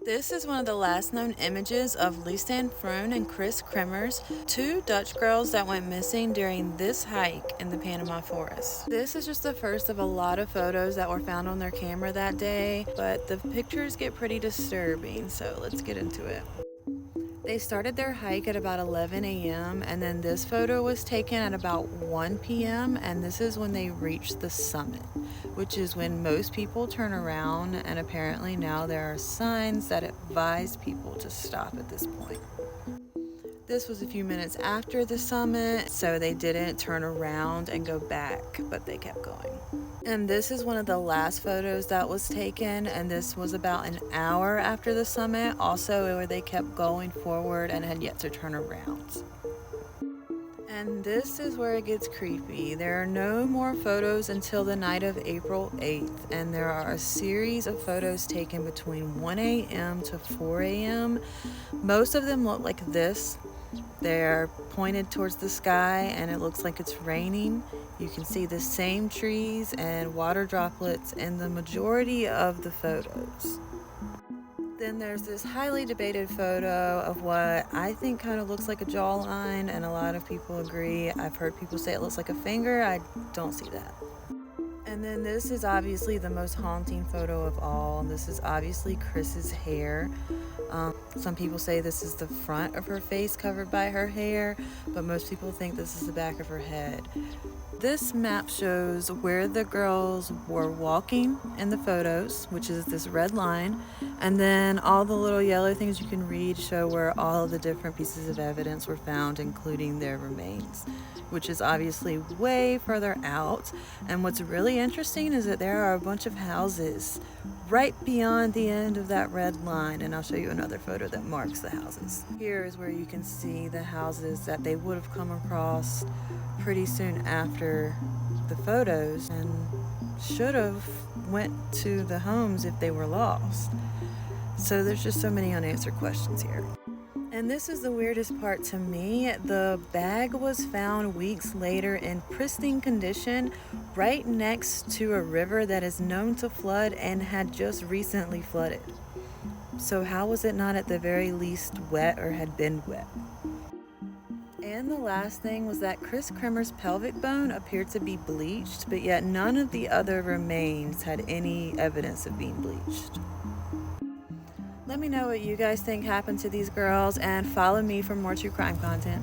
This is one of the last known images of Lisanne Froon and Chris Kremers, two Dutch girls that went missing during this hike in the Panama Forest. This is just the first of a lot of photos that were found on their camera that day, but the pictures get pretty disturbing, so let's get into it. They started their hike at about 11 a.m. and then this photo was taken at about 1 p.m. and this is when they reached the summit, which is when most people turn around, and apparently now there are signs that advise people to stop at this point. This was a few minutes after the summit, so they didn't turn around and go back, but they kept going. And this is one of the last photos that was taken, and this was about an hour after the summit, also where they kept going forward and had yet to turn around. And this is where it gets creepy. There are no more photos until the night of April 8th, and there are a series of photos taken between 1 a.m. to 4 a.m. Most of them look like this. They're pointed towards the sky and it looks like it's raining. You can see the same trees and water droplets in the majority of the photos. Then there's this highly debated photo of what I think kind of looks like a jawline, and a lot of people agree. I've heard people say it looks like a finger. I don't see that. And then this is obviously the most haunting photo of all. This is obviously Chris's hair. Some people say this is the front of her face covered by her hair, but most people think this is the back of her head. This map shows where the girls were walking in the photos, which is this red line, and then all the little yellow things you can read show where all of the different pieces of evidence were found, including their remains, which is obviously way further out. And what's really interesting is that there are a bunch of houses right beyond the end of that red line, and I'll show you another photo that marks the houses. Here is where you can see the houses that they would have come across pretty soon after the photos, and should have went to the homes if they were lost. So there's just so many unanswered questions here. And this is the weirdest part to me. The bag was found weeks later in pristine condition right next to a river that is known to flood and had just recently flooded. So how was it not at the very least wet or had been wet? And the last thing was that Chris Kremers' pelvic bone appeared to be bleached, but yet none of the other remains had any evidence of being bleached. Let me know what you guys think happened to these girls, and follow me for more true crime content.